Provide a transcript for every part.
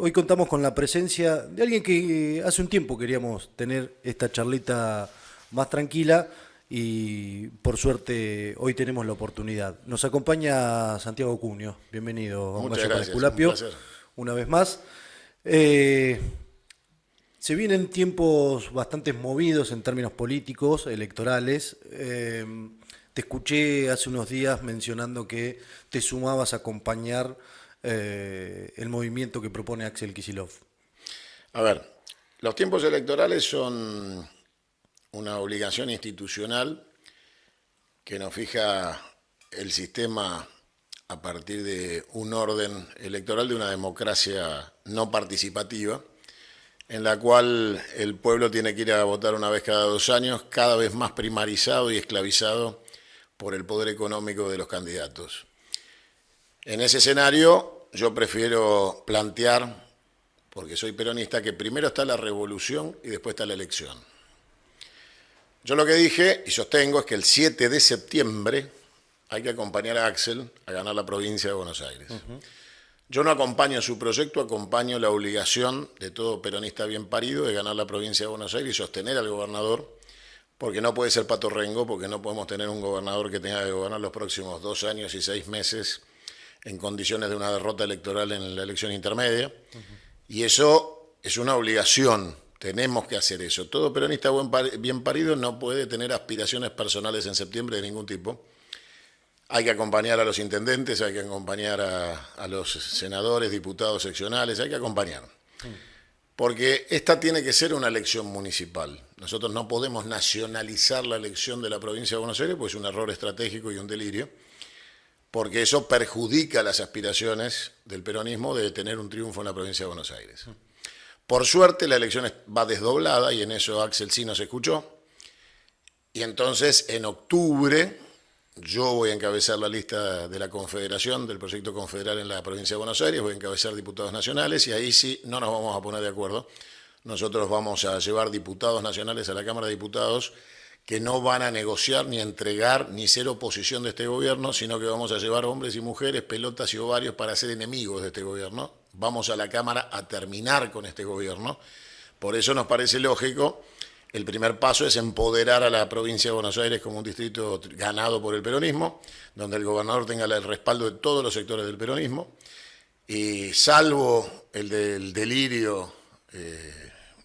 Hoy contamos con la presencia de alguien que hace un tiempo queríamos tener esta charlita más tranquila y por suerte hoy tenemos la oportunidad. Nos acompaña Santiago Cunio. Bienvenido a Un Muchas Gallo para gracias, un Esculapio, placer. una vez más. Se vienen tiempos bastante movidos en términos políticos, electorales. Te escuché hace unos días mencionando que te sumabas a acompañar el movimiento que propone Axel Kicillof. A ver, los tiempos electorales son una obligación institucional que nos fija el sistema a partir de un orden electoral de una democracia no participativa, en la cual el pueblo tiene que ir a votar una vez cada 2 años, cada vez más primarizado y esclavizado por el poder económico de los candidatos. En ese escenario, yo prefiero plantear, porque soy peronista, que primero está la revolución y después está la elección. Yo lo que dije y sostengo es que el 7 de septiembre hay que acompañar a Axel a ganar la provincia de Buenos Aires. Yo no acompaño su proyecto, acompaño la obligación de todo peronista bien parido de ganar la provincia de Buenos Aires y sostener al gobernador, porque no puede ser Pato Rengo, porque no podemos tener un gobernador que tenga que gobernar los próximos 2 años y 6 meses en condiciones de una derrota electoral en la elección intermedia. Y eso es una obligación, tenemos que hacer eso. Todo peronista bien parido no puede tener aspiraciones personales en septiembre de ningún tipo. Hay que acompañar a los intendentes, hay que acompañar a los senadores, diputados seccionales, hay que acompañar. Porque esta tiene que ser una elección municipal. Nosotros no podemos nacionalizar la elección de la provincia de Buenos Aires, pues es un error estratégico y un delirio, porque eso perjudica las aspiraciones del peronismo de tener un triunfo en la provincia de Buenos Aires. Por suerte la elección va desdoblada y en eso Axel sí nos escuchó. Y entonces en octubre yo voy a encabezar la lista de la Confederación, del proyecto confederal en la provincia de Buenos Aires, voy a encabezar diputados nacionales y ahí sí no nos vamos a poner de acuerdo. Nosotros vamos a llevar diputados nacionales a la Cámara de Diputados que no van a negociar, ni entregar, ni ser oposición de este gobierno, sino que vamos a llevar hombres y mujeres, pelotas y ovarios para ser enemigos de este gobierno. Vamos a la Cámara a terminar con este gobierno. Por eso nos parece lógico, el primer paso es empoderar a la provincia de Buenos Aires como un distrito ganado por el peronismo, donde el gobernador tenga el respaldo de todos los sectores del peronismo, y salvo el del delirio,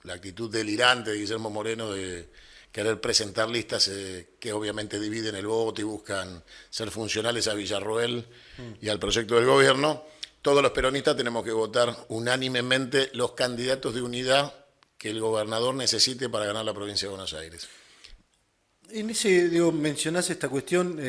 la actitud delirante de Guillermo Moreno de querer presentar listas que obviamente dividen el voto y buscan ser funcionales a Villarroel y al proyecto del gobierno, todos los peronistas tenemos que votar unánimemente los candidatos de unidad que el gobernador necesite para ganar la provincia de Buenos Aires. En ese, digo, mencionás esta cuestión,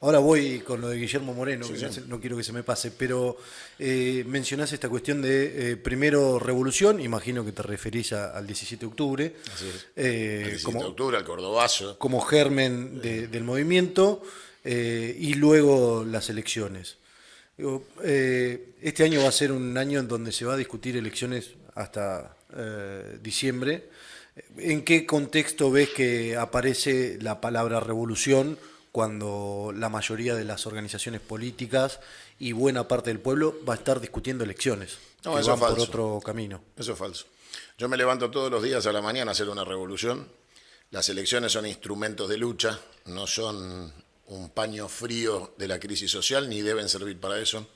ahora voy con lo de Guillermo Moreno, Sí, que sí. no quiero que se me pase, pero mencionás esta cuestión de primero revolución, imagino que te referís al 17 de octubre, Así es. El 17 de octubre, al Cordobazo. como germen del movimiento, y luego las elecciones. Digo, este año va a ser un año en donde se va a discutir elecciones hasta diciembre. ¿En qué contexto ves que aparece la palabra revolución cuando la mayoría de las organizaciones políticas y buena parte del pueblo va a estar discutiendo elecciones, No, que eso van es por falso. otro camino? Eso es falso. Yo me levanto todos los días a la mañana a hacer una revolución. Las elecciones son instrumentos de lucha, no son un paño frío de la crisis social, ni deben servir para eso.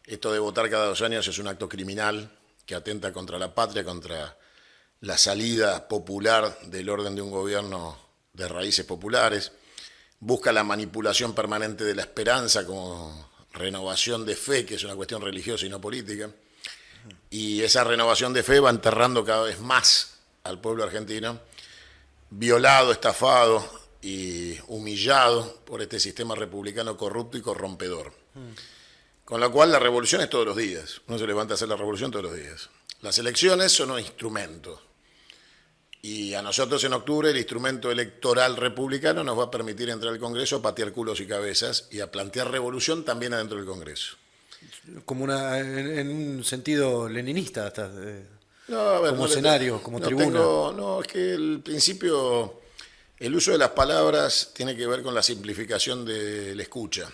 Esto de votar cada 2 años es un acto criminal que atenta contra la patria, contra la salida popular del orden de un gobierno de raíces populares. Busca la manipulación permanente de la esperanza como renovación de fe, que es una cuestión religiosa y no política. Y esa renovación de fe va enterrando cada vez más al pueblo argentino, violado, estafado y humillado por este sistema republicano corrupto y corrompedor. Con lo cual la revolución es todos los días. Uno se levanta a hacer la revolución todos los días. Las elecciones son un instrumento. Y a nosotros en octubre el instrumento electoral republicano nos va a permitir entrar al Congreso a patear culos y cabezas y a plantear revolución también adentro del Congreso. Como en un sentido leninista, hasta, No, a ver, como no escenario, como no tribuna. no, es que el principio, el uso de las palabras tiene que ver con la simplificación de la escucha.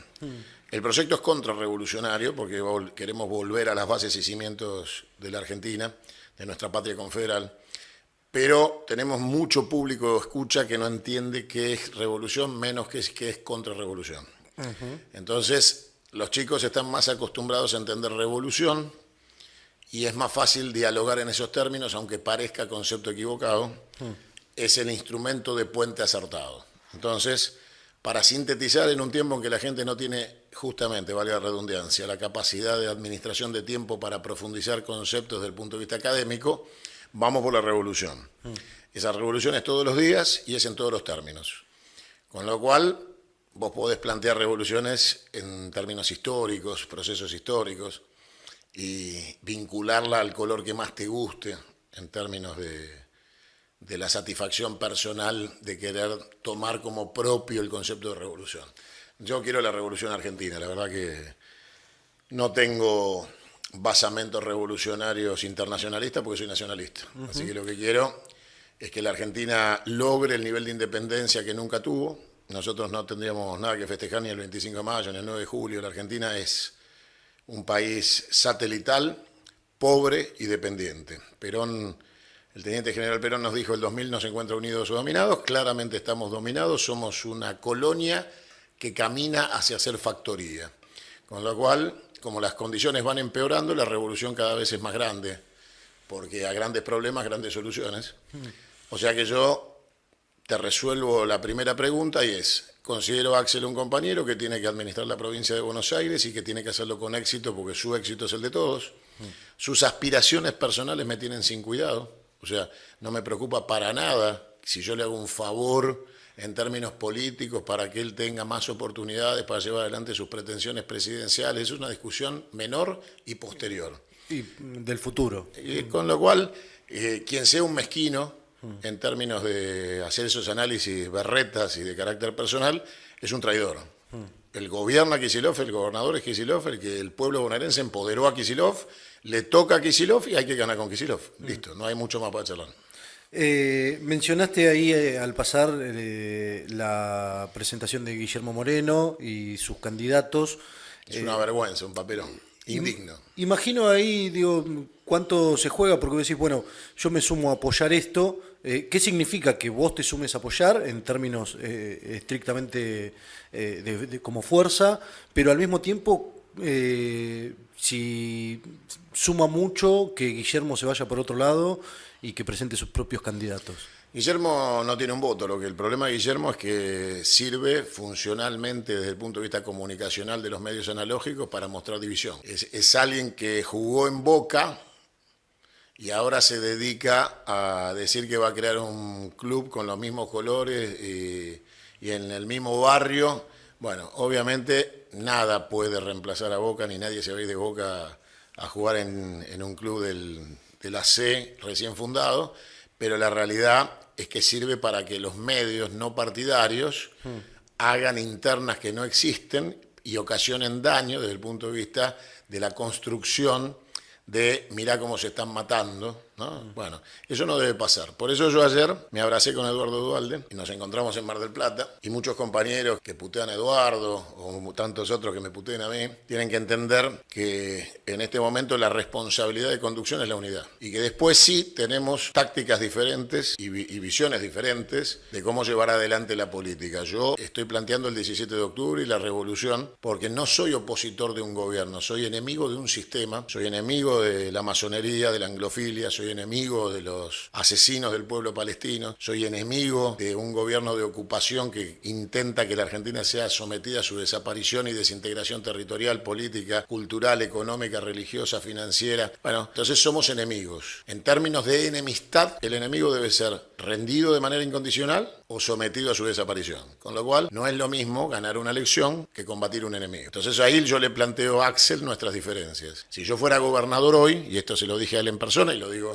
El proyecto es contrarrevolucionario porque queremos volver a las bases y cimientos de la Argentina, de nuestra patria confederal, pero tenemos mucho público escucha que no entiende qué es revolución, menos qué es contrarrevolución. Entonces, los chicos están más acostumbrados a entender revolución y es más fácil dialogar en esos términos, aunque parezca concepto equivocado, es el instrumento de puente acertado. Entonces, para sintetizar en un tiempo en que la gente no tiene, justamente, valga la redundancia, la capacidad de administración de tiempo para profundizar conceptos desde el punto de vista académico, vamos por la revolución. Esa revolución es todos los días y es en todos los términos. Con lo cual, vos podés plantear revoluciones en términos históricos, procesos históricos, y vincularla al color que más te guste en términos de la satisfacción personal de querer tomar como propio el concepto de revolución. Yo quiero la revolución argentina, la verdad que no tengo basamentos revolucionarios internacionalistas porque soy nacionalista. Así que lo que quiero es que la Argentina logre el nivel de independencia que nunca tuvo. Nosotros no tendríamos nada que festejar ni el 25 de mayo ni el 9 de julio. La Argentina es un país satelital, pobre y dependiente. Perón, el teniente general Perón nos dijo el 2000 no se encuentra unidos o dominados. Claramente estamos dominados, somos una colonia que camina hacia ser factoría. Con lo cual, como las condiciones van empeorando, la revolución cada vez es más grande, porque a grandes problemas, grandes soluciones. O sea que yo te resuelvo la primera pregunta y es, considero a Axel un compañero que tiene que administrar la provincia de Buenos Aires y que tiene que hacerlo con éxito porque su éxito es el de todos. Sus aspiraciones personales me tienen sin cuidado. O sea, no me preocupa para nada si yo le hago un favor en términos políticos para que él tenga más oportunidades para llevar adelante sus pretensiones presidenciales. Es una discusión menor y posterior. Y del futuro. Con lo cual, quien sea un mezquino en términos de hacer esos análisis berretas y de carácter personal, es un traidor. El gobierno a Kicillof, el gobernador es Kicillof, el pueblo bonaerense empoderó a Kicillof, le toca a Kicillof y hay que ganar con Kicillof. Listo, no hay mucho más para charlar. Mencionaste ahí al pasar la presentación de Guillermo Moreno y sus candidatos. Es una vergüenza, un papelón. Indigno. Imagino ahí, digo, cuánto se juega, porque vos decís, bueno, yo me sumo a apoyar esto. ¿Qué significa que vos te sumes a apoyar en términos estrictamente como fuerza? Pero al mismo tiempo, si suma mucho que Guillermo se vaya por otro lado y que presente sus propios candidatos. Guillermo no tiene un voto, el problema de Guillermo es que sirve funcionalmente desde el punto de vista comunicacional de los medios analógicos para mostrar división. Es alguien que jugó en Boca y ahora se dedica a decir que va a crear un club con los mismos colores y en el mismo barrio. Bueno, obviamente nada puede reemplazar a Boca, ni nadie se va a ir de Boca a jugar en un club de la C recién fundado, pero la realidad es que sirve para que los medios no partidarios hagan internas que no existen y ocasionen daño desde el punto de vista de la construcción de mirá cómo se están matando, ¿no? Bueno, eso no debe pasar. Por eso yo ayer me abracé con Eduardo Duhalde y nos encontramos en Mar del Plata y muchos compañeros que putean a Eduardo o tantos otros que me puteen a mí tienen que entender que en este momento la responsabilidad de conducción es la unidad y que después sí tenemos tácticas diferentes y visiones diferentes de cómo llevar adelante la política. Yo estoy planteando el 17 de octubre y la revolución porque no soy opositor de un gobierno, soy enemigo de un sistema, soy enemigo de la masonería, de la anglofilia, soy enemigo de los asesinos del pueblo palestino, soy enemigo de un gobierno de ocupación que intenta que la Argentina sea sometida a su desaparición y desintegración territorial, política, cultural, económica, religiosa, financiera. Bueno, entonces somos enemigos. En términos de enemistad, el enemigo debe ser rendido de manera incondicional o sometido a su desaparición. Con lo cual, no es lo mismo ganar una elección que combatir un enemigo. Entonces ahí yo le planteo a Axel nuestras diferencias. Si yo fuera gobernador hoy, y esto se lo dije a él en persona y lo digo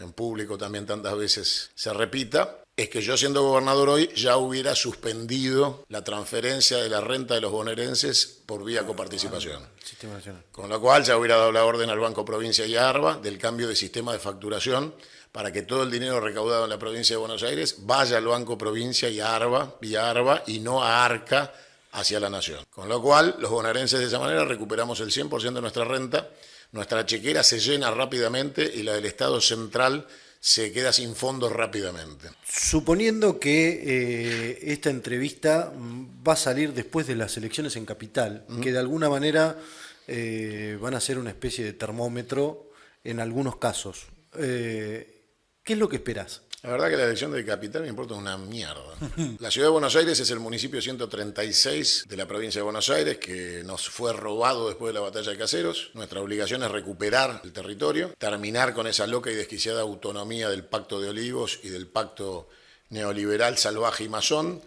en público también tantas veces se repita, es que yo siendo gobernador hoy ya hubiera suspendido la transferencia de la renta de los bonaerenses por vía coparticipación. Con lo cual ya hubiera dado la orden al Banco Provincia y a ARBA del cambio de sistema de facturación para que todo el dinero recaudado en la provincia de Buenos Aires vaya al Banco Provincia y a ARBA, vía ARBA, y no a ARCA, hacia la nación. Con lo cual, los bonaerenses de esa manera recuperamos el 100% de nuestra renta, nuestra chequera se llena rápidamente y la del Estado central se queda sin fondos rápidamente. Suponiendo que esta entrevista va a salir después de las elecciones en Capital, que de alguna manera van a ser una especie de termómetro en algunos casos, ¿qué es lo que esperás? La verdad que la elección de Capital me importa una mierda. La ciudad de Buenos Aires es el municipio 136 de la provincia de Buenos Aires, que nos fue robado después de la batalla de Caseros. Nuestra obligación es recuperar el territorio, terminar con esa loca y desquiciada autonomía del Pacto de Olivos y del Pacto neoliberal salvaje y masón,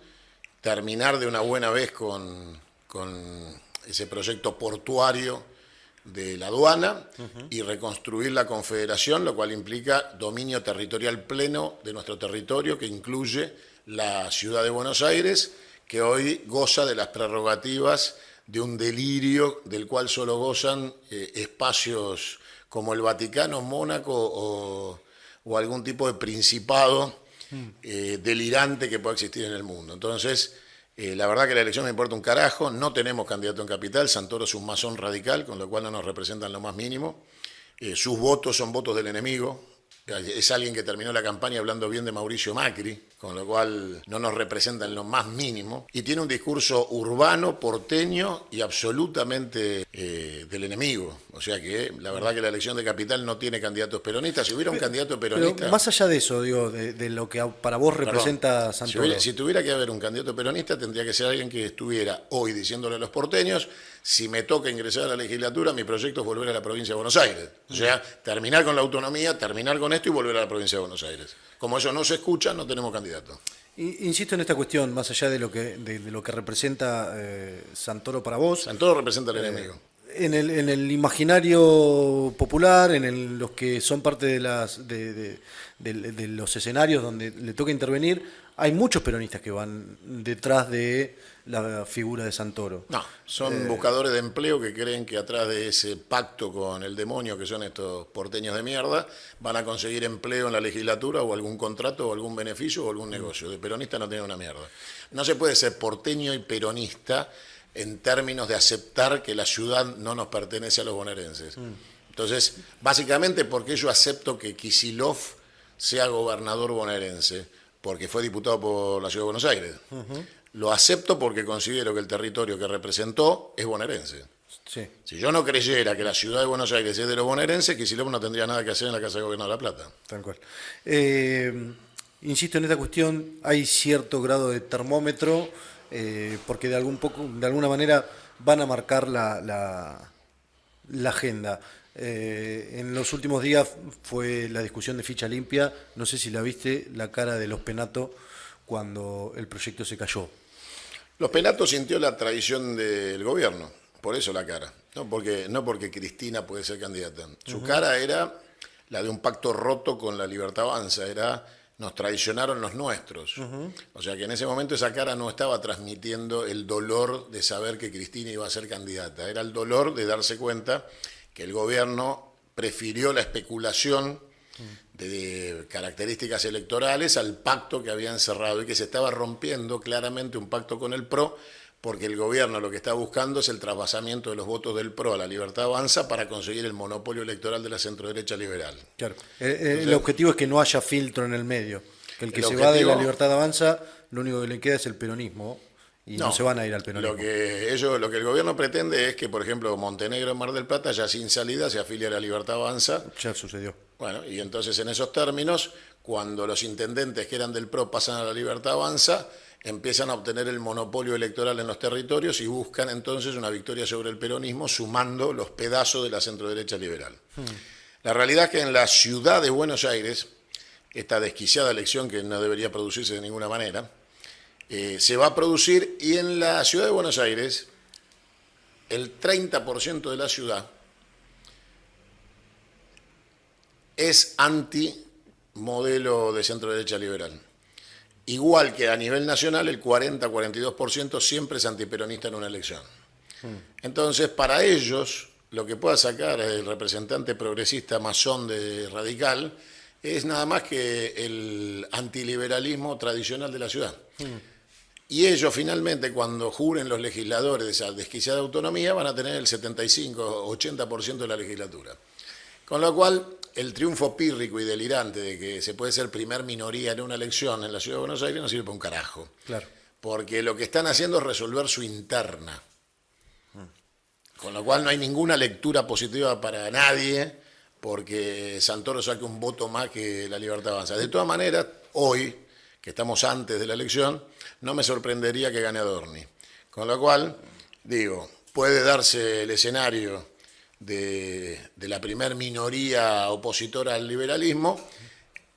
terminar de una buena vez con ese proyecto portuario de la aduana y reconstruir la confederación, lo cual implica dominio territorial pleno de nuestro territorio, que incluye la ciudad de Buenos Aires, que hoy goza de las prerrogativas de un delirio del cual solo gozan espacios como el Vaticano, Mónaco o algún tipo de principado delirante que pueda existir en el mundo. Entonces, la verdad que la elección me importa un carajo, no tenemos candidato en Capital, Santoro es un masón radical, con lo cual no nos representan lo más mínimo. Sus votos son votos del enemigo, es alguien que terminó la campaña hablando bien de Mauricio Macri, con lo cual no nos representa en lo más mínimo, y tiene un discurso urbano, porteño y absolutamente del enemigo. O sea que la verdad que la elección de Capital no tiene candidatos peronistas. Si hubiera un candidato peronista... Pero más allá de eso, digo, de lo que para vos representa Santoro. Si tuviera que haber un candidato peronista, tendría que ser alguien que estuviera hoy diciéndole a los porteños: si me toca ingresar a la legislatura, mi proyecto es volver a la provincia de Buenos Aires. O sea, terminar con la autonomía, terminar con esto y volver a la provincia de Buenos Aires. Como eso no se escucha, no tenemos candidato. Insisto en esta cuestión, más allá de lo que representa Santoro para vos. Santoro representa al enemigo. En el imaginario popular, los que son parte de los escenarios donde le toca intervenir, hay muchos peronistas que van detrás de la figura de Santoro. No, son buscadores de empleo que creen que atrás de ese pacto con el demonio, que son estos porteños de mierda, van a conseguir empleo en la legislatura o algún contrato o algún beneficio o algún negocio. De peronista no tiene una mierda. No se puede ser porteño y peronista en términos de aceptar que la ciudad no nos pertenece a los bonaerenses. Entonces, básicamente porque yo acepto que Kicillof sea gobernador bonaerense, porque fue diputado por la ciudad de Buenos Aires. Lo acepto porque considero que el territorio que representó es bonaerense. Sí. Si yo no creyera que la ciudad de Buenos Aires es de los bonaerenses, Kicillof no tendría nada que hacer en la Casa de Gobierno de La Plata. Tal cual. Insisto en esta cuestión, hay cierto grado de termómetro, porque de alguna manera van a marcar la agenda. En los últimos días fue la discusión de ficha limpia, no sé si la viste, la cara de los Penato cuando el proyecto se cayó. Los Penato sintió la traición del gobierno, por eso la cara, no porque Cristina puede ser candidata. Su cara era la de un pacto roto con la Libertad Avanza, era: nos traicionaron los nuestros. O sea que en ese momento esa cara no estaba transmitiendo el dolor de saber que Cristina iba a ser candidata, era el dolor de darse cuenta que el gobierno prefirió la especulación de características electorales al pacto que habían cerrado y que se estaba rompiendo claramente un pacto con el PRO, porque el gobierno lo que está buscando es el trasvasamiento de los votos del PRO a la Libertad Avanza para conseguir el monopolio electoral de la centroderecha liberal. Claro. El objetivo es que no haya filtro en el medio, que el que se va de la Libertad Avanza, lo único que le queda es el peronismo. Y no se van a ir al peronismo. Lo que el gobierno pretende es que, por ejemplo, Montenegro en Mar del Plata, ya sin salida, se afilie a la Libertad Avanza. Ya sucedió. Bueno, y entonces en esos términos, cuando los intendentes que eran del PRO pasan a la Libertad Avanza, empiezan a obtener el monopolio electoral en los territorios y buscan entonces una victoria sobre el peronismo, sumando los pedazos de la centroderecha liberal. La realidad es que en la ciudad de Buenos Aires, esta desquiciada elección que no debería producirse de ninguna manera, se va a producir, y en la ciudad de Buenos Aires el 30% de la ciudad es anti-modelo de centro-derecha liberal. Igual que a nivel nacional el 40-42% siempre es antiperonista en una elección. Entonces, para ellos, lo que pueda sacar el representante progresista masón de radical es nada más que el antiliberalismo tradicional de la ciudad. Y ellos finalmente, cuando juren los legisladores de esa desquiciada autonomía, van a tener el 75-80% de la legislatura. Con lo cual, el triunfo pírrico y delirante de que se puede ser primer minoría en una elección en la Ciudad de Buenos Aires no sirve para un carajo. Claro. Porque lo que están haciendo es resolver su interna. Con lo cual no hay ninguna lectura positiva para nadie porque Santoro saque un voto más que La Libertad Avanza. De todas maneras, hoy, que estamos antes de la elección, no me sorprendería que gane Adorni. Con lo cual, digo, puede darse el escenario de la primer minoría opositora al liberalismo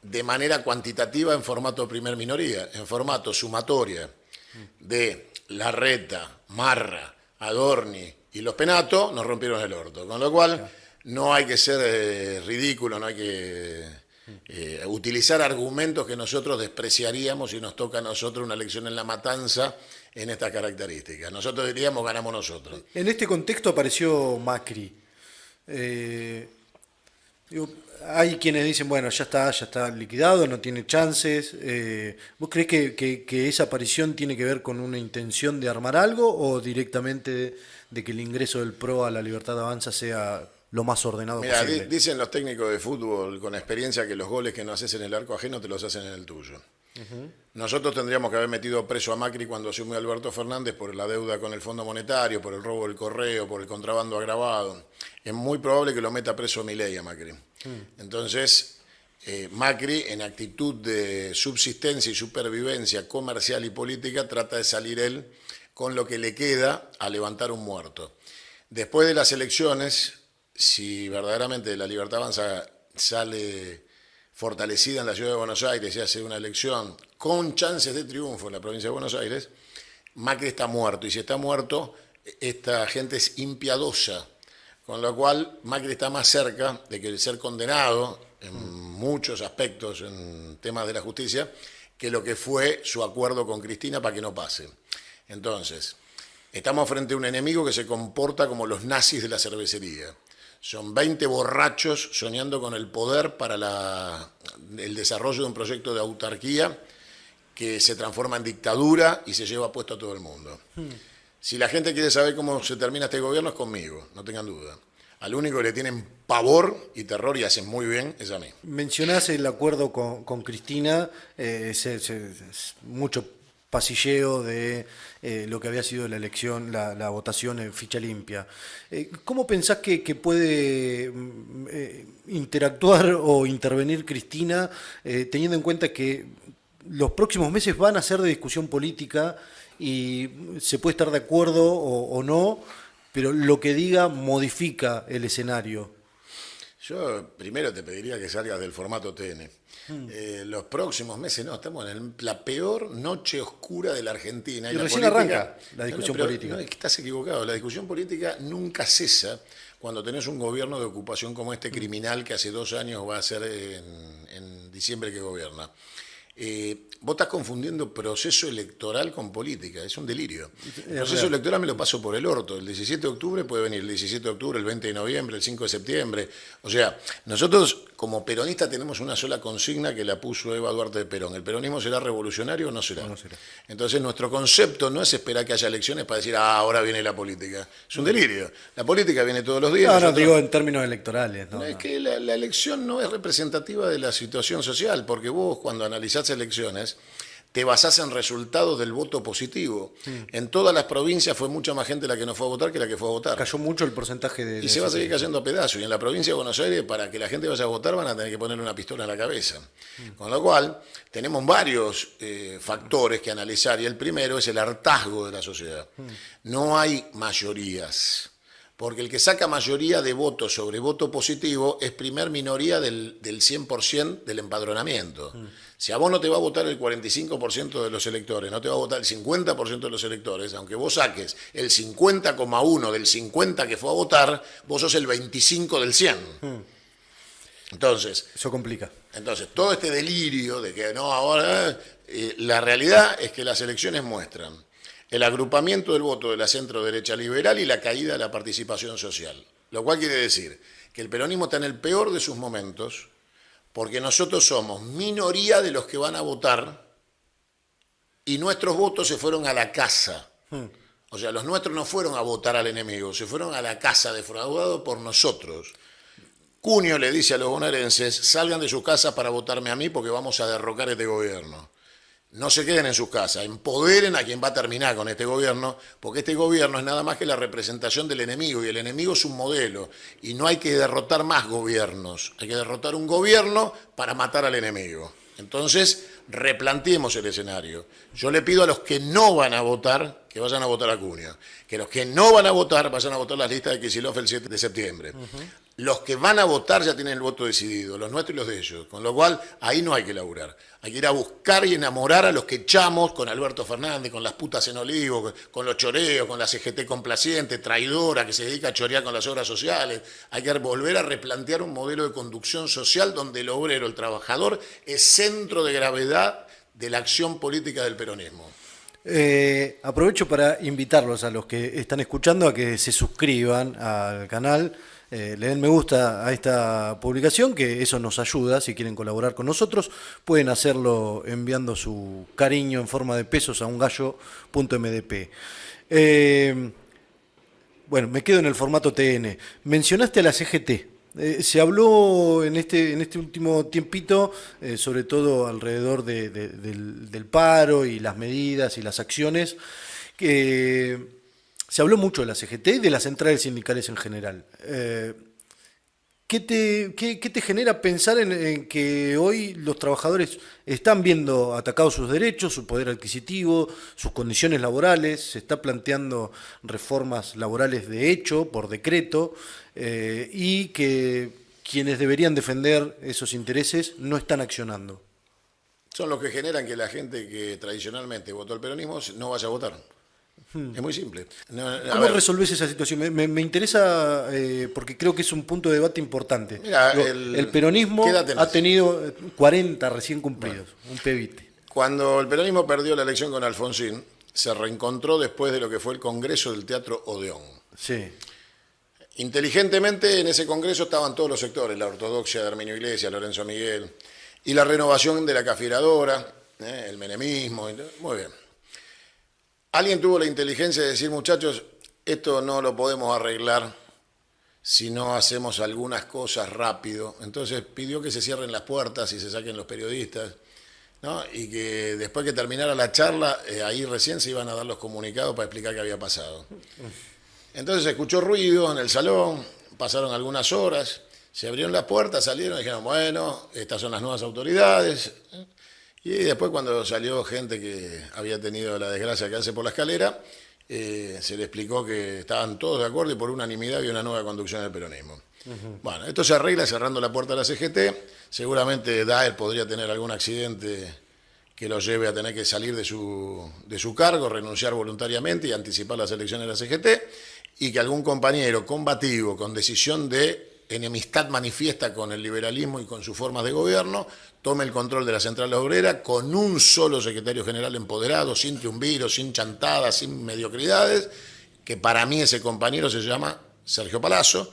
de manera cuantitativa en formato primer minoría, en formato sumatoria de Larreta, Marra, Adorni y los Penato, nos rompieron el orto. Con lo cual, no hay que ser ridículo, no hay que utilizar argumentos que nosotros despreciaríamos si nos toca a nosotros una elección en La Matanza en estas características. Nosotros diríamos, ganamos nosotros. En este contexto apareció Macri. Hay quienes dicen, bueno, ya está liquidado, no tiene chances. ¿Vos creés que esa aparición tiene que ver con una intención de armar algo o directamente de que el ingreso del PRO a La Libertad Avanza sea lo más ordenado Mirá, posible? dicen los técnicos de fútbol con experiencia que los goles que no haces en el arco ajeno te los hacen en el tuyo. Nosotros tendríamos que haber metido preso a Macri cuando asumió Alberto Fernández por la deuda con el Fondo Monetario, por el robo del correo, por el contrabando agravado. Es muy probable que lo meta preso Milei a Macri. Entonces, Macri, en actitud de subsistencia y supervivencia comercial y política, trata de salir él con lo que le queda a levantar un muerto. Después de las elecciones, si verdaderamente La Libertad Avanza sale fortalecida en la Ciudad de Buenos Aires y hace una elección con chances de triunfo en la provincia de Buenos Aires, Macri está muerto. Y si está muerto, esta gente es impiadosa. Con lo cual, Macri está más cerca de que el ser condenado en muchos aspectos en temas de la justicia que lo que fue su acuerdo con Cristina para que no pase. Entonces, estamos frente a un enemigo que se comporta como los nazis de la cervecería. Son 20 borrachos soñando con el poder para el desarrollo de un proyecto de autarquía que se transforma en dictadura y se lleva puesto a todo el mundo. Si la gente quiere saber cómo se termina este gobierno es conmigo, no tengan duda. Al único que le tienen pavor y terror y hacen muy bien es a mí. Mencionás el acuerdo con Cristina, mucho pasilleo de lo que había sido la elección, la votación en ficha limpia. ¿Cómo pensás que puede interactuar o intervenir Cristina, teniendo en cuenta que los próximos meses van a ser de discusión política y se puede estar de acuerdo o no, pero lo que diga modifica el escenario? Yo primero te pediría que salgas del formato TN. Los próximos meses no, estamos en la peor noche oscura de la Argentina. Y la recién política, arranca la discusión pero política. No, es que estás equivocado. La discusión política nunca cesa cuando tenés un gobierno de ocupación como este criminal que hace 2 años va a ser en diciembre que gobierna. Vos estás confundiendo proceso electoral con política, es un delirio. El proceso electoral me lo paso por el orto. El 17 de octubre puede venir el 17 de octubre, el 20 de noviembre, el 5 de septiembre. O sea, nosotros como peronistas tenemos una sola consigna que la puso Eva Duarte de Perón. ¿El peronismo será revolucionario o no será? No será. Entonces nuestro concepto no es esperar que haya elecciones para decir, ahora viene la política. Es un delirio. La política viene todos los días. No, nosotros... digo en términos electorales. No, Es que la elección no es representativa de la situación social, porque vos cuando analizás elecciones te basás en resultados del voto positivo. En todas las provincias fue mucha más gente la que no fue a votar que la que fue a votar. Cayó mucho el porcentaje de... Y se va a seguir cayendo a pedazos. Y en la provincia de Buenos Aires, para que la gente vaya a votar, van a tener que ponerle una pistola en la cabeza. Con lo cual, tenemos varios factores que analizar. Y el primero es el hartazgo de la sociedad. No hay mayorías. Porque el que saca mayoría de votos sobre voto positivo es primer minoría del 100% del empadronamiento. Si a vos no te va a votar el 45% de los electores, no te va a votar el 50% de los electores, aunque vos saques el 50,1 del 50 que fue a votar, vos sos el 25 del 100. Entonces, eso complica. Entonces, todo este delirio de que no, ahora... la realidad es que las elecciones muestran el agrupamiento del voto de la centro-derecha liberal y la caída de la participación social. Lo cual quiere decir que el peronismo está en el peor de sus momentos porque nosotros somos minoría de los que van a votar y nuestros votos se fueron a la casa. O sea, los nuestros no fueron a votar al enemigo, se fueron a la casa defraudados por nosotros. Cunio le dice a los bonaerenses, salgan de sus casas para votarme a mí porque vamos a derrocar este gobierno. No se queden en sus casas, empoderen a quien va a terminar con este gobierno, porque este gobierno es nada más que la representación del enemigo, y el enemigo es un modelo, y no hay que derrotar más gobiernos, hay que derrotar un gobierno para matar al enemigo. Entonces, replanteemos el escenario. Yo le pido a los que no van a votar, que vayan a votar a Cunio, que los que no van a votar, vayan a votar las listas de Kicillof el 7 de septiembre. Los que van a votar ya tienen el voto decidido, los nuestros y los de ellos, con lo cual ahí no hay que laburar. Hay que ir a buscar y enamorar a los que echamos con Alberto Fernández, con las putas en Olivo, con los choreos, con la CGT complaciente, traidora, que se dedica a chorear con las obras sociales. Hay que volver a replantear un modelo de conducción social donde el obrero, el trabajador, es centro de gravedad de la acción política del peronismo. Aprovecho para invitarlos a los que están escuchando a que se suscriban al canal, le den me gusta a esta publicación, que eso nos ayuda. Si quieren colaborar con nosotros, pueden hacerlo enviando su cariño en forma de pesos a ungallo.mdp. Bueno, me quedo en el formato TN. Mencionaste a la CGT. Se habló en este último tiempito, sobre todo alrededor del paro y las medidas y las acciones, que se habló mucho de la CGT y de las centrales sindicales en general. ¿Qué te genera pensar en que hoy los trabajadores están viendo atacados sus derechos, su poder adquisitivo, sus condiciones laborales? Se está planteando reformas laborales de hecho, por decreto, y que quienes deberían defender esos intereses no están accionando. Son los que generan que la gente que tradicionalmente votó al peronismo no vaya a votar. Es muy simple. ¿Cómo resolvés esa situación? Me interesa porque creo que es un punto de debate importante. Mira, el peronismo ha tenido 40 recién cumplidos, un pebite. Cuando el peronismo perdió la elección con Alfonsín, se reencontró después de lo que fue el Congreso del Teatro Odeón. Sí. Inteligentemente en ese congreso estaban todos los sectores, la ortodoxia de Herminio Iglesias, Lorenzo Miguel, y la renovación de la cafiradora, el menemismo, muy bien. Alguien tuvo la inteligencia de decir, muchachos, esto no lo podemos arreglar si no hacemos algunas cosas rápido. Entonces pidió que se cierren las puertas y se saquen los periodistas, ¿no? Y que después que terminara la charla, ahí recién se iban a dar los comunicados para explicar qué había pasado. Entonces se escuchó ruido en el salón, pasaron algunas horas, se abrieron las puertas, salieron y dijeron, bueno, estas son las nuevas autoridades. Y después cuando salió gente que había tenido la desgracia de quedarse por la escalera, se le explicó que estaban todos de acuerdo y por unanimidad había una nueva conducción del peronismo. Bueno, esto se arregla cerrando la puerta de la CGT. Seguramente Daer podría tener algún accidente que lo lleve a tener que salir de su cargo, renunciar voluntariamente y anticipar las elecciones de la CGT, y que algún compañero combativo con decisión de enemistad manifiesta con el liberalismo y con sus formas de gobierno, tome el control de la central obrera con un solo secretario general empoderado, sin triunviros, sin chantadas, sin mediocridades, que para mí ese compañero se llama Sergio Palazzo,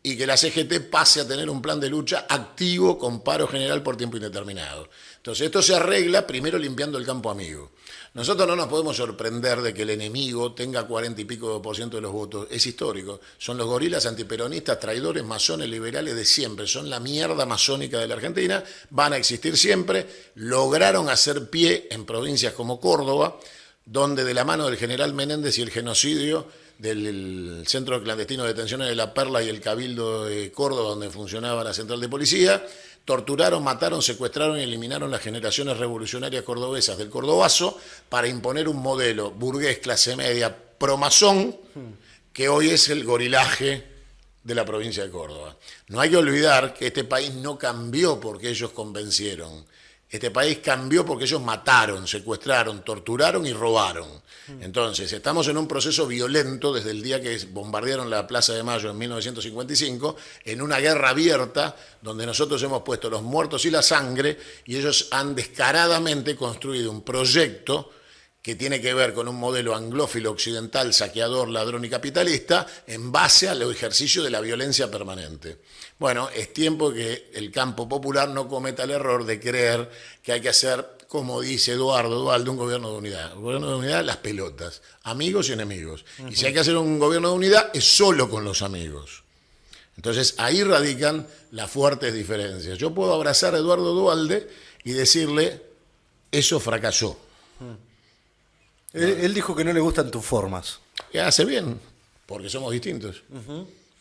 y que la CGT pase a tener un plan de lucha activo con paro general por tiempo indeterminado. Entonces esto se arregla primero limpiando el campo amigo. Nosotros no nos podemos sorprender de que el enemigo tenga 40 y pico % de los votos. Es histórico. Son los gorilas antiperonistas, traidores, masones, liberales de siempre. Son la mierda masónica de la Argentina. Van a existir siempre. Lograron hacer pie en provincias como Córdoba, donde de la mano del general Menéndez y el genocidio del Centro Clandestino de Detenciones de La Perla y el Cabildo de Córdoba, donde funcionaba la central de policía, torturaron, mataron, secuestraron y eliminaron las generaciones revolucionarias cordobesas del Cordobazo para imponer un modelo burgués, clase media, promazón, que hoy es el gorilaje de la provincia de Córdoba. No hay que olvidar que este país no cambió porque ellos convencieron. Este país cambió porque ellos mataron, secuestraron, torturaron y robaron. Entonces, estamos en un proceso violento desde el día que bombardearon la Plaza de Mayo en 1955, en una guerra abierta donde nosotros hemos puesto los muertos y la sangre, y ellos han descaradamente construido un proyecto que tiene que ver con un modelo anglófilo occidental, saqueador, ladrón y capitalista, en base al ejercicio de la violencia permanente. Bueno, es tiempo que el campo popular no cometa el error de creer que hay que hacer, como dice Eduardo Duhalde, un gobierno de unidad. Un gobierno de unidad, las pelotas, amigos y enemigos. Y si hay que hacer un gobierno de unidad, es solo con los amigos. Entonces, ahí radican las fuertes diferencias. Yo puedo abrazar a Eduardo Duhalde y decirle, eso fracasó. Él dijo que no le gustan tus formas. Y hace bien, porque somos distintos.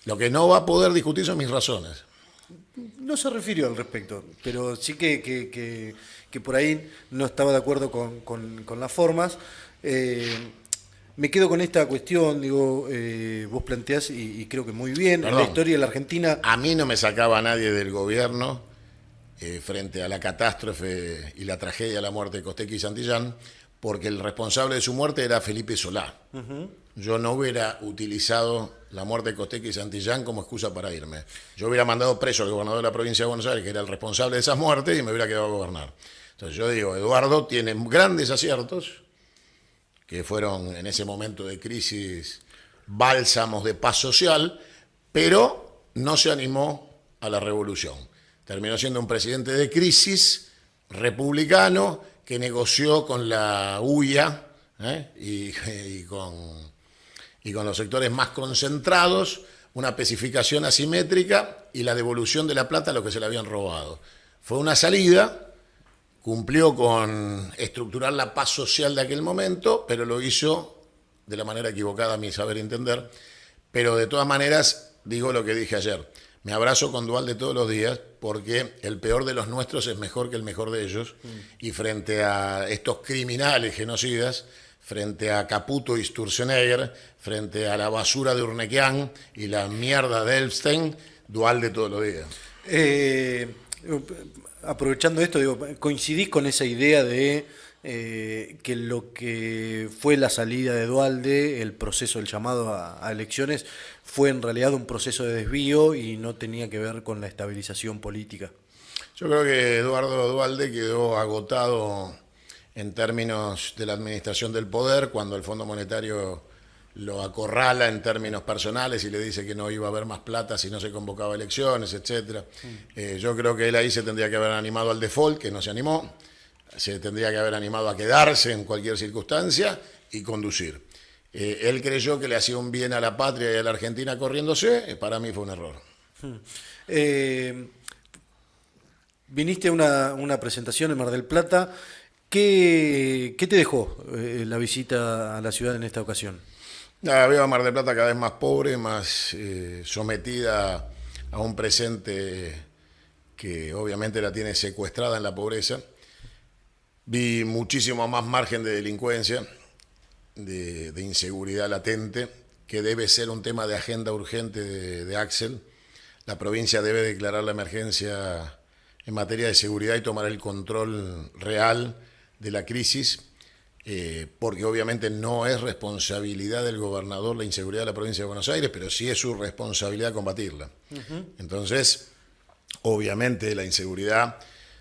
Lo que no va a poder discutir son mis razones. No se refirió al respecto, pero sí que por ahí no estaba de acuerdo con las formas. Me quedo con esta cuestión, digo, vos planteás, y creo que muy bien, en la historia de la Argentina... A mí no me sacaba nadie del gobierno frente a la catástrofe y la tragedia de la muerte de Costequi y Santillán, porque el responsable de su muerte era Felipe Solá. Yo no hubiera utilizado la muerte de Costequi y Santillán como excusa para irme. Yo hubiera mandado preso al gobernador de la provincia de Buenos Aires, que era el responsable de esas muertes, y me hubiera quedado a gobernar. Entonces yo digo, Eduardo tiene grandes aciertos, que fueron en ese momento de crisis bálsamos de paz social, pero no se animó a la revolución. Terminó siendo un presidente de crisis, republicano, que negoció con la UIA y con los sectores más concentrados una especificación asimétrica y la devolución de la plata a los que se la habían robado. Fue una salida, cumplió con estructurar la paz social de aquel momento, pero lo hizo de la manera equivocada a mi saber entender. Pero de todas maneras, digo lo que dije ayer, me abrazo con Duhalde todos los días porque el peor de los nuestros es mejor que el mejor de ellos. Y frente a estos criminales genocidas, frente a Caputo y Sturzenegger, frente a la basura de Urnequian y la mierda de Epstein, Duhalde todos los días. Aprovechando esto, digo, ¿coincidís con esa idea de que lo que fue la salida de Duhalde, el proceso, el llamado a elecciones, fue en realidad un proceso de desvío y no tenía que ver con la estabilización política? Yo creo que Eduardo Duhalde quedó agotado en términos de la administración del poder cuando el Fondo Monetario lo acorrala en términos personales y le dice que no iba a haber más plata si no se convocaba elecciones, etcétera. Yo creo que él ahí se tendría que haber animado al default, que no se animó, se tendría que haber animado a quedarse en cualquier circunstancia y conducir. Él creyó que le hacía un bien a la patria y a la Argentina corriéndose, para mí fue un error. Viniste a una presentación en Mar del Plata. ¿Qué te dejó la visita a la ciudad en esta ocasión? Veo a Mar del Plata cada vez más pobre, más sometida a un presente que obviamente la tiene secuestrada en la pobreza. Vi muchísimo más margen de delincuencia, de inseguridad latente, que debe ser un tema de agenda urgente de Axel. La provincia debe declarar la emergencia en materia de seguridad y tomar el control real de la crisis, porque obviamente no es responsabilidad del gobernador la inseguridad de la provincia de Buenos Aires, pero sí es su responsabilidad combatirla. Entonces, obviamente la inseguridad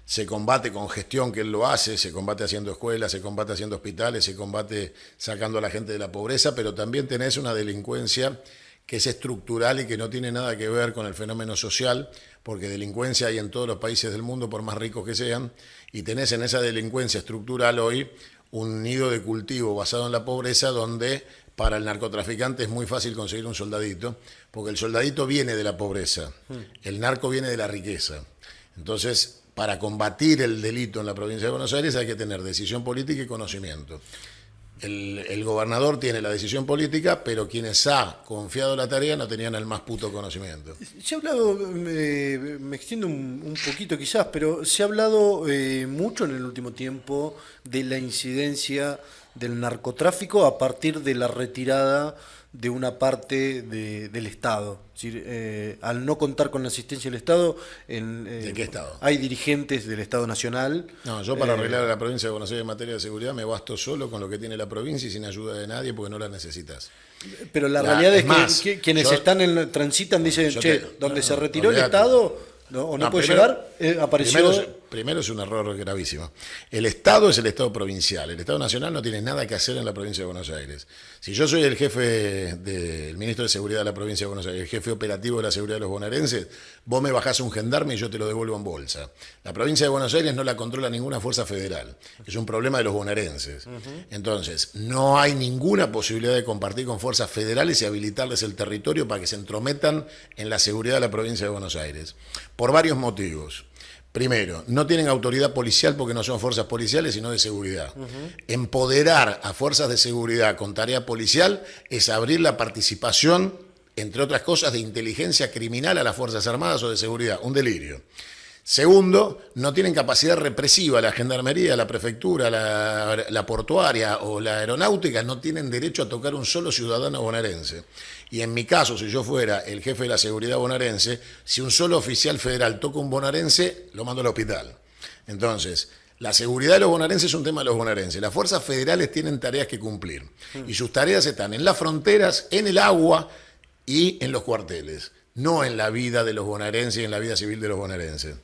se combate con gestión, que él lo hace, se combate haciendo escuelas, se combate haciendo hospitales, se combate sacando a la gente de la pobreza, pero también tenés una delincuencia que es estructural y que no tiene nada que ver con el fenómeno social, porque delincuencia hay en todos los países del mundo, por más ricos que sean, y tenés en esa delincuencia estructural hoy un nido de cultivo basado en la pobreza, donde para el narcotraficante es muy fácil conseguir un soldadito, porque el soldadito viene de la pobreza, el narco viene de la riqueza. Entonces, para combatir el delito en la provincia de Buenos Aires hay que tener decisión política y conocimiento. El gobernador tiene la decisión política, pero quienes ha confiado la tarea no tenían el más puto conocimiento. Se ha hablado, me extiendo un poquito quizás, pero se ha hablado mucho en el último tiempo de la incidencia del narcotráfico a partir de la retirada de una parte del Estado. Es decir, al no contar con la asistencia del Estado... ¿De qué Estado? Hay dirigentes del Estado Nacional. No, yo para arreglar a la provincia de Buenos Aires en materia de seguridad me basto solo con lo que tiene la provincia y sin ayuda de nadie porque no la necesitas. Pero la realidad es más, que quienes transitan dicen, donde se retiró el Estado o no puede llegar, apareció... primero es un error gravísimo. El Estado es el Estado provincial. El Estado nacional no tiene nada que hacer en la provincia de Buenos Aires. Si yo soy el jefe del ministro de Seguridad de la provincia de Buenos Aires, el jefe operativo de la seguridad de los bonaerenses, vos me bajás a un gendarme y yo te lo devuelvo en bolsa. La provincia de Buenos Aires no la controla ninguna fuerza federal. Es un problema de los bonaerenses. Entonces, no hay ninguna posibilidad de compartir con fuerzas federales y habilitarles el territorio para que se entrometan en la seguridad de la provincia de Buenos Aires. Por varios motivos. Primero, no tienen autoridad policial porque no son fuerzas policiales, sino de seguridad. Empoderar a fuerzas de seguridad con tarea policial es abrir la participación, entre otras cosas, de inteligencia criminal a las Fuerzas Armadas o de seguridad. Un delirio. Segundo, no tienen capacidad represiva. La gendarmería, la prefectura, la portuaria o la aeronáutica no tienen derecho a tocar un solo ciudadano bonaerense. Y en mi caso, si yo fuera el jefe de la seguridad bonaerense, si un solo oficial federal toca un bonaerense, lo mando al hospital. Entonces, la seguridad de los bonaerenses es un tema de los bonaerenses. Las fuerzas federales tienen tareas que cumplir. Y sus tareas están en las fronteras, en el agua y en los cuarteles. No en la vida de los bonaerenses y en la vida civil de los bonaerenses.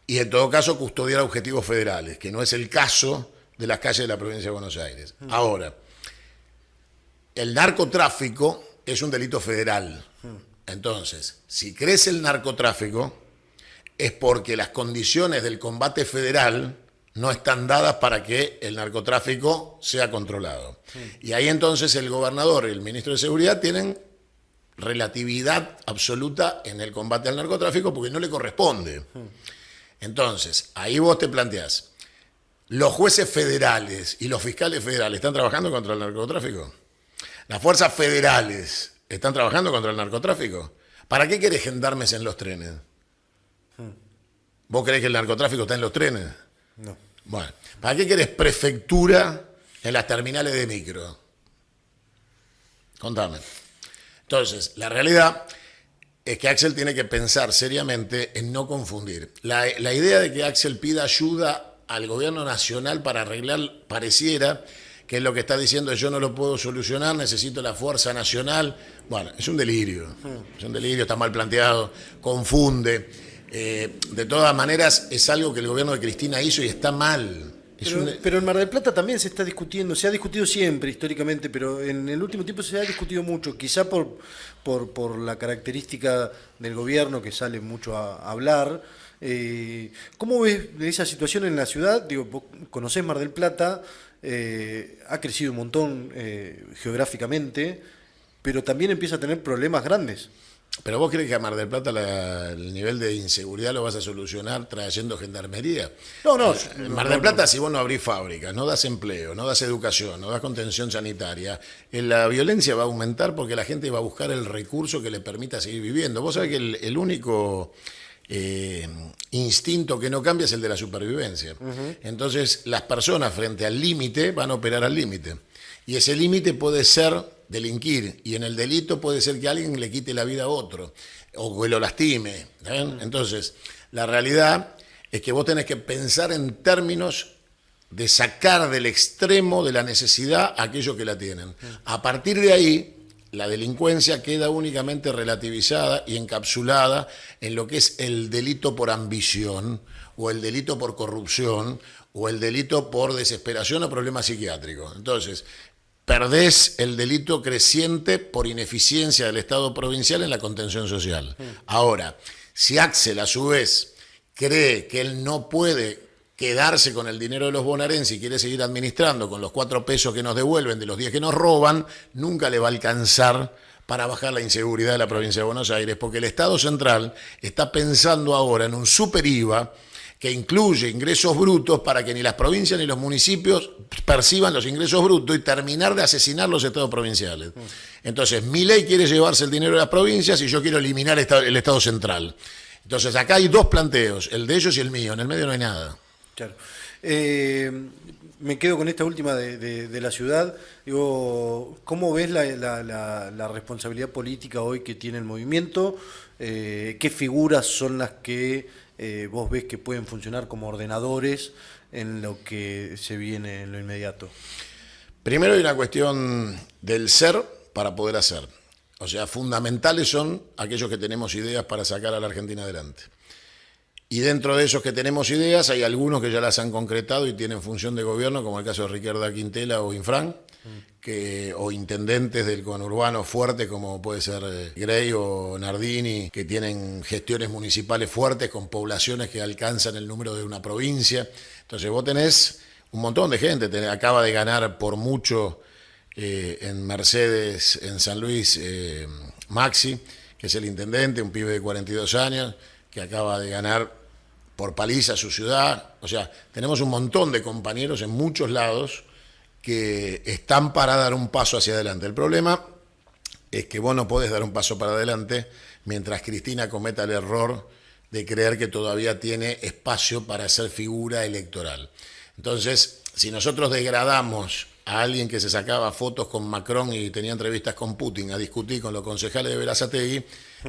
Y en todo caso custodiar objetivos federales, que no es el caso de las calles de la provincia de Buenos Aires. Ahora, el narcotráfico es un delito federal. Entonces, si crece el narcotráfico, es porque las condiciones del combate federal no están dadas para que el narcotráfico sea controlado. Y ahí entonces el gobernador y el ministro de Seguridad tienen relatividad absoluta en el combate al narcotráfico porque no le corresponde. Entonces, ahí vos te planteás, ¿los jueces federales y los fiscales federales están trabajando contra el narcotráfico? ¿Las fuerzas federales están trabajando contra el narcotráfico? ¿Para qué querés gendarmes en los trenes? ¿Vos creés que el narcotráfico está en los trenes? No. Bueno, ¿para qué querés prefectura en las terminales de micro? Contame. Entonces, la realidad es que Axel tiene que pensar seriamente en no confundir. La idea de que Axel pida ayuda al gobierno nacional para arreglar, pareciera que es lo que está diciendo es yo no lo puedo solucionar, necesito la fuerza nacional. Bueno, es un delirio, está mal planteado, confunde. De todas maneras, es algo que el gobierno de Cristina hizo y está mal. Pero en Mar del Plata también se está discutiendo, se ha discutido siempre históricamente, pero en el último tiempo se ha discutido mucho, quizá por la característica del gobierno que sale mucho a hablar. ¿Cómo ves esa situación en la ciudad? Digo, vos conocés Mar del Plata, ha crecido un montón geográficamente, pero también empieza a tener problemas grandes. ¿Pero vos crees que a Mar del Plata el nivel de inseguridad lo vas a solucionar trayendo gendarmería? No. En Mar del Plata, si vos no abrís fábricas, no das empleo, no das educación, no das contención sanitaria, la violencia va a aumentar porque la gente va a buscar el recurso que le permita seguir viviendo. Vos sabés que el único instinto que no cambia es el de la supervivencia. Entonces, las personas frente al límite van a operar al límite. Y ese límite puede ser delinquir, y en el delito puede ser que alguien le quite la vida a otro, o que lo lastime. Entonces, la realidad es que vos tenés que pensar en términos de sacar del extremo de la necesidad a aquellos que la tienen. A partir de ahí, la delincuencia queda únicamente relativizada y encapsulada en lo que es el delito por ambición, o el delito por corrupción, o el delito por desesperación o problemas psiquiátricos. Entonces, perdés el delito creciente por ineficiencia del Estado provincial en la contención social. Ahora, si Axel a su vez cree que él no puede quedarse con el dinero de los bonaerenses y quiere seguir administrando con los 4 pesos que nos devuelven de los 10 que nos roban, nunca le va a alcanzar para bajar la inseguridad de la provincia de Buenos Aires, porque el Estado central está pensando ahora en un super IVA que incluye ingresos brutos para que ni las provincias ni los municipios perciban los ingresos brutos y terminar de asesinar los estados provinciales. Entonces, Milei quiere llevarse el dinero de las provincias y yo quiero eliminar el Estado central. Entonces, acá hay 2 planteos, el de ellos y el mío, en el medio no hay nada. Claro. Me quedo con esta última de la ciudad. Digo, ¿cómo ves la responsabilidad política hoy que tiene el movimiento? ¿Qué figuras son las que vos ves que pueden funcionar como ordenadores en lo que se viene en lo inmediato? Primero hay una cuestión del ser para poder hacer. O sea, fundamentales son aquellos que tenemos ideas para sacar a la Argentina adelante. Y dentro de esos que tenemos ideas, hay algunos que ya las han concretado y tienen función de gobierno, como el caso de Ricardo Quintela o Infran, o intendentes del conurbano fuerte, como puede ser Grey o Nardini, que tienen gestiones municipales fuertes con poblaciones que alcanzan el número de una provincia. Entonces vos tenés un montón de gente, acaba de ganar por mucho en Mercedes, en San Luis, Maxi, que es el intendente, un pibe de 42 años, que acaba de ganar por paliza su ciudad. O sea, tenemos un montón de compañeros en muchos lados que están para dar un paso hacia adelante. El problema es que vos no podés dar un paso para adelante mientras Cristina cometa el error de creer que todavía tiene espacio para ser figura electoral. Entonces, si nosotros degradamos a alguien que se sacaba fotos con Macron y tenía entrevistas con Putin a discutir con los concejales de Berazategui,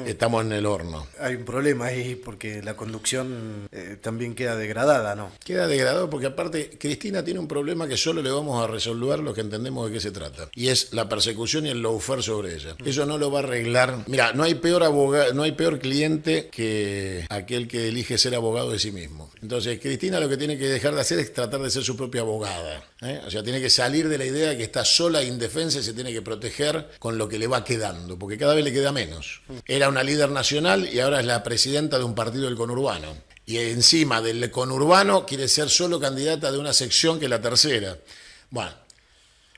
estamos en el horno. Hay un problema ahí porque la conducción también queda degradada, ¿no? Queda degradado porque aparte Cristina tiene un problema que solo le vamos a resolver los que entendemos de qué se trata. Y es la persecución y el lawfare sobre ella. Eso no lo va a arreglar. Mira, no hay peor abogado, no hay peor cliente que aquel que elige ser abogado de sí mismo. Entonces Cristina lo que tiene que dejar de hacer es tratar de ser su propia abogada. O sea, tiene que salir de la idea de que está sola e indefensa y se tiene que proteger con lo que le va quedando, porque cada vez le queda menos. Era una líder nacional y ahora es la presidenta de un partido del conurbano. Y encima del conurbano quiere ser solo candidata de una sección que es la tercera. Bueno,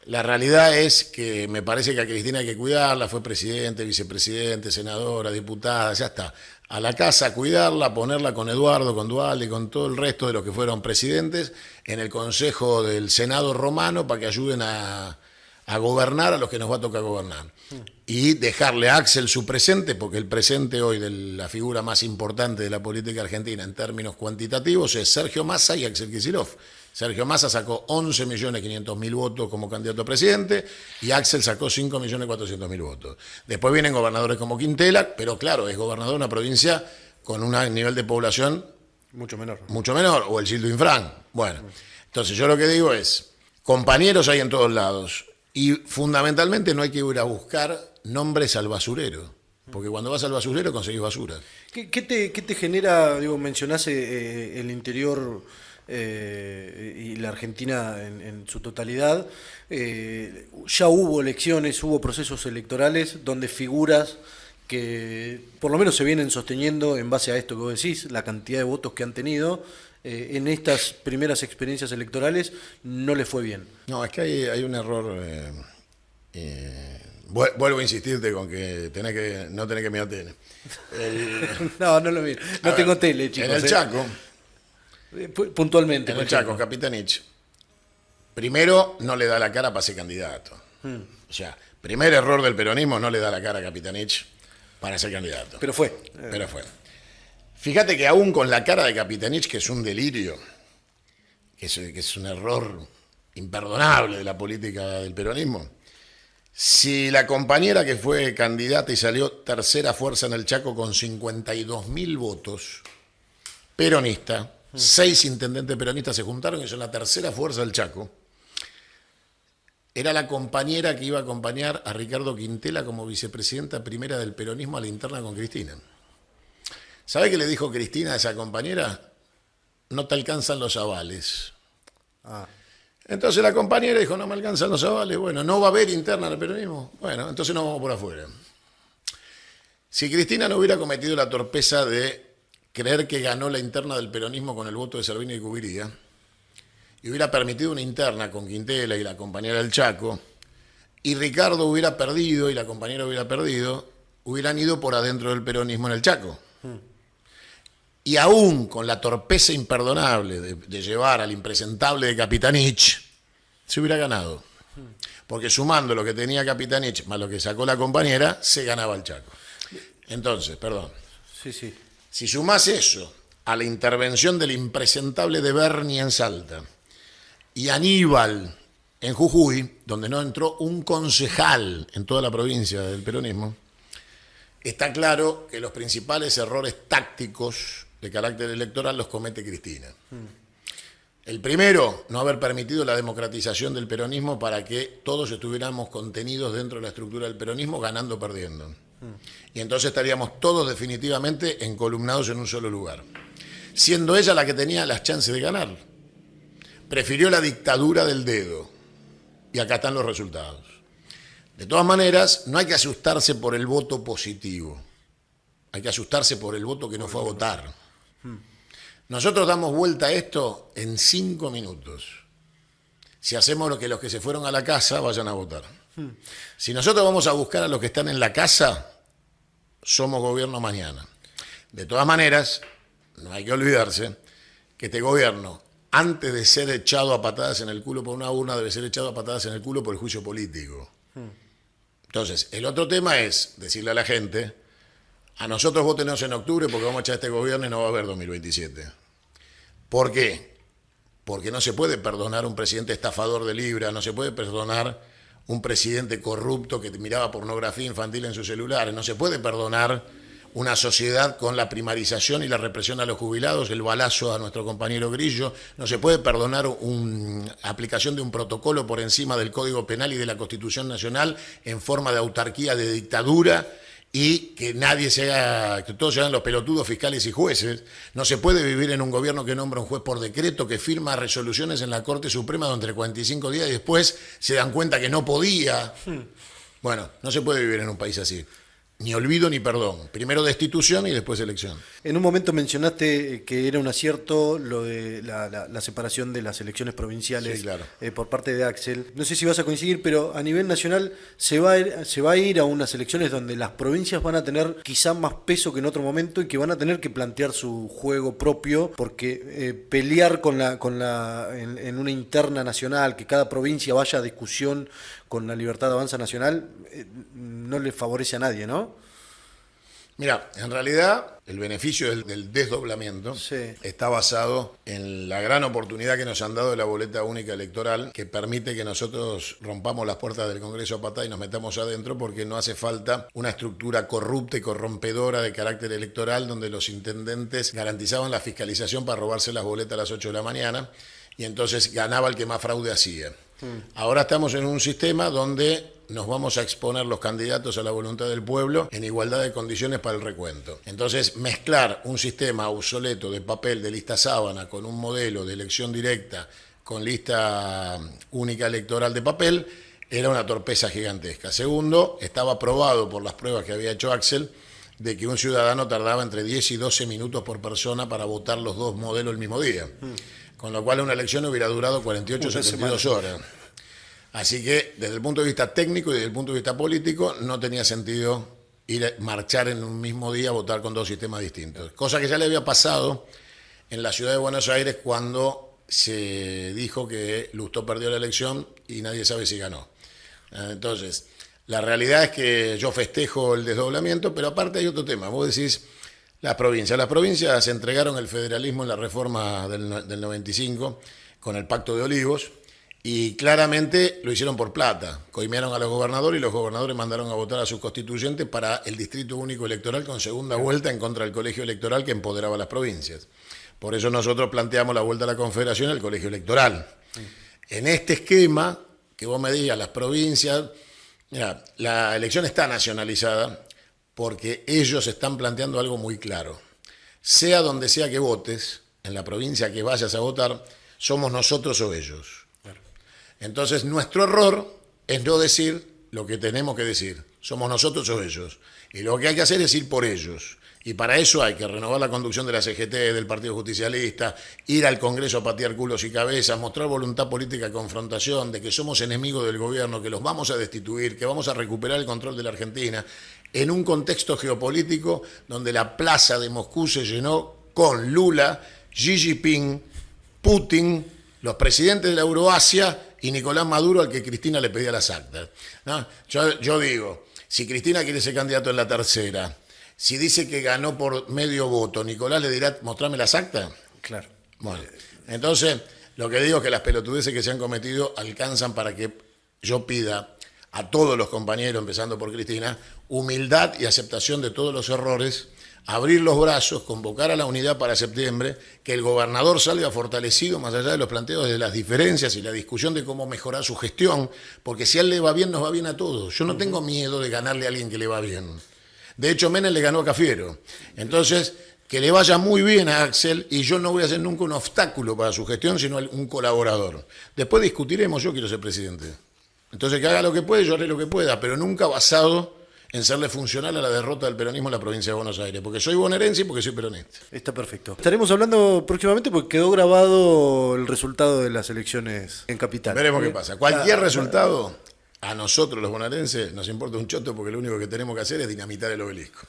la realidad es que me parece que a Cristina hay que cuidarla, fue presidente, vicepresidente, senadora, diputada, ya está. A la casa a cuidarla, ponerla con Eduardo, con Duhalde y con todo el resto de los que fueron presidentes en el Consejo del Senado romano para que ayuden a gobernar a los que nos va a tocar gobernar. Y dejarle a Axel su presente, porque el presente hoy de la figura más importante de la política argentina en términos cuantitativos es Sergio Massa y Axel Kicillof. Sergio Massa sacó 11.500.000 votos como candidato a presidente y Axel sacó 5.400.000 votos. Después vienen gobernadores como Quintela, pero claro, es gobernador de una provincia con un nivel de población mucho menor. Mucho menor, o el Gildo Infran. Bueno, entonces yo lo que digo es, compañeros hay en todos lados y fundamentalmente no hay que ir a buscar nombres al basurero. Porque cuando vas al basurero conseguís basura. ¿Qué te genera, digo, mencionás el interior y la Argentina en su totalidad? Ya hubo elecciones, hubo procesos electorales donde figuras que por lo menos se vienen sosteniendo en base a esto que vos decís, la cantidad de votos que han tenido, en estas primeras experiencias electorales no les fue bien. No, es que hay un error. Vuelvo a insistirte con que no tenés que mirar tele. No lo miro. No tengo tele, chicos. En el Chaco. Puntualmente. En el Chaco, Capitanich. Primero, no le da la cara para ser candidato. O sea, primer error del peronismo, no le da la cara a Capitanich para ser candidato. Pero fue. Pero fue. Fíjate que aún con la cara de Capitanich, que es un delirio, que es un error imperdonable de la política del peronismo, si la compañera que fue candidata y salió tercera fuerza en el Chaco con 52.000 votos, peronista, 6 intendentes peronistas se juntaron y son la tercera fuerza del Chaco, era la compañera que iba a acompañar a Ricardo Quintela como vicepresidenta primera del peronismo a la interna con Cristina. ¿Sabe qué le dijo Cristina a esa compañera? No te alcanzan los avales. Entonces la compañera dijo, no me alcanzan los avales. Bueno, ¿no va a haber interna en el peronismo? Bueno, entonces nos vamos por afuera. Si Cristina no hubiera cometido la torpeza de creer que ganó la interna del peronismo con el voto de Servini y Cubiría, y hubiera permitido una interna con Quintela y la compañera del Chaco, y Ricardo hubiera perdido y la compañera hubiera perdido, hubieran ido por adentro del peronismo en el Chaco. Y aún con la torpeza imperdonable de llevar al impresentable de Capitanich, se hubiera ganado. Porque sumando lo que tenía Capitanich más lo que sacó la compañera, se ganaba el Chaco. Entonces, perdón. Sí. Si sumás eso a la intervención del impresentable de Berni en Salta y Aníbal en Jujuy, donde no entró un concejal en toda la provincia del peronismo, está claro que los principales errores tácticos de carácter electoral los comete Cristina. El primero, no haber permitido la democratización del peronismo para que todos estuviéramos contenidos dentro de la estructura del peronismo, ganando o perdiendo. Y entonces estaríamos todos definitivamente encolumnados en un solo lugar. siendo ella la que tenía las chances de ganar. Prefirió la dictadura del dedo. Y acá están los resultados. De todas maneras, no hay que asustarse por el voto positivo. Hay que asustarse por el voto que no fue a votar. Nosotros damos vuelta a esto en 5 minutos. Si hacemos lo que los que se fueron a la casa vayan a votar. Si nosotros vamos a buscar a los que están en la casa, somos gobierno mañana. De todas maneras, no hay que olvidarse que este gobierno, antes de ser echado a patadas en el culo por una urna, debe ser echado a patadas en el culo por el juicio político. Entonces, el otro tema es decirle a la gente, a nosotros votenos en octubre porque vamos a echar este gobierno y no va a haber 2027. ¿Por qué? Porque no se puede perdonar un presidente estafador de Libra, no se puede perdonar un presidente corrupto que miraba pornografía infantil en sus celulares, no se puede perdonar una sociedad con la primarización y la represión a los jubilados, el balazo a nuestro compañero Grillo, no se puede perdonar una aplicación de un protocolo por encima del Código Penal y de la Constitución Nacional en forma de autarquía, de dictadura, y que que todos sean los pelotudos fiscales y jueces. No se puede vivir en un gobierno que nombra un juez por decreto, que firma resoluciones en la Corte Suprema durante 45 días y después se dan cuenta que no podía. Bueno, no se puede vivir en un país así. Ni olvido ni perdón. Primero destitución y después elección. En un momento mencionaste que era un acierto lo de la separación de las elecciones provinciales, sí, claro, por parte de Axel. No sé si vas a coincidir, pero a nivel nacional se va a ir a unas elecciones donde las provincias van a tener quizá más peso que en otro momento y que van a tener que plantear su juego propio, porque pelear en una interna nacional, que cada provincia vaya a discusión con la Libertad de Avanza Nacional, no le favorece a nadie, ¿no? Mira, en realidad el beneficio del desdoblamiento está basado en la gran oportunidad que nos han dado de la boleta única electoral, que permite que nosotros rompamos las puertas del Congreso a patada y nos metamos adentro, porque no hace falta una estructura corrupta y corrompedora de carácter electoral donde los intendentes garantizaban la fiscalización para robarse las boletas a las 8 de la mañana y entonces ganaba el que más fraude hacía. Ahora estamos en un sistema donde nos vamos a exponer los candidatos a la voluntad del pueblo en igualdad de condiciones para el recuento. Entonces, mezclar un sistema obsoleto de papel, de lista sábana, con un modelo de elección directa, con lista única electoral de papel, era una torpeza gigantesca. Segundo, estaba probado por las pruebas que había hecho Axel, de que un ciudadano tardaba entre 10 y 12 minutos por persona para votar los dos modelos el mismo día. Con lo cual una elección hubiera durado 48 o 72 horas. Así que desde el punto de vista técnico y desde el punto de vista político no tenía sentido marchar en un mismo día a votar con dos sistemas distintos. Cosa que ya le había pasado en la ciudad de Buenos Aires cuando se dijo que Lustó perdió la elección y nadie sabe si ganó. Entonces, la realidad es que yo festejo el desdoblamiento, pero aparte hay otro tema. Vos decís, las provincias entregaron el federalismo en la reforma del 95 con el Pacto de Olivos y claramente lo hicieron por plata. Coimearon a los gobernadores y los gobernadores mandaron a votar a sus constituyentes para el Distrito Único Electoral con segunda vuelta en contra del colegio electoral que empoderaba a las provincias. Por eso nosotros planteamos la vuelta a la Confederación al colegio electoral. En este esquema, que vos me digas, las provincias, mira, la elección está nacionalizada porque ellos están planteando algo muy claro. Sea donde sea que votes, en la provincia que vayas a votar, somos nosotros o ellos. Entonces, nuestro error es no decir lo que tenemos que decir. Somos nosotros o ellos. Y lo que hay que hacer es ir por ellos. Y para eso hay que renovar la conducción de la CGT, del Partido Justicialista, ir al Congreso a patear culos y cabezas, mostrar voluntad política de confrontación, de que somos enemigos del gobierno, que los vamos a destituir, que vamos a recuperar el control de la Argentina, en un contexto geopolítico donde la plaza de Moscú se llenó con Lula, Xi Jinping, Putin, los presidentes de la Euroasia y Nicolás Maduro, al que Cristina le pedía las actas, ¿no? Yo digo, si Cristina quiere ser candidato en la tercera, si dice que ganó por medio voto, Nicolás le dirá, mostrame las actas. Claro. Bueno, entonces, lo que digo es que las pelotudeces que se han cometido alcanzan para que yo pida a todos los compañeros, empezando por Cristina, humildad y aceptación de todos los errores, abrir los brazos, convocar a la unidad para septiembre, que el gobernador salga fortalecido más allá de los planteos de las diferencias y la discusión de cómo mejorar su gestión, porque si a él le va bien, nos va bien a todos. Yo no tengo miedo de ganarle a alguien que le va bien. De hecho, Menem le ganó a Cafiero. Entonces, que le vaya muy bien a Axel y yo no voy a ser nunca un obstáculo para su gestión, sino un colaborador. Después discutiremos, yo quiero ser presidente. Entonces que haga lo que puede, yo haré lo que pueda, pero nunca basado en serle funcional a la derrota del peronismo en la provincia de Buenos Aires, porque soy bonaerense y porque soy peronista. Está perfecto. Estaremos hablando próximamente porque quedó grabado el resultado de las elecciones en Capital. Veremos qué pasa. Cualquier resultado, a nosotros los bonaerenses nos importa un choto porque lo único que tenemos que hacer es dinamitar el obelisco.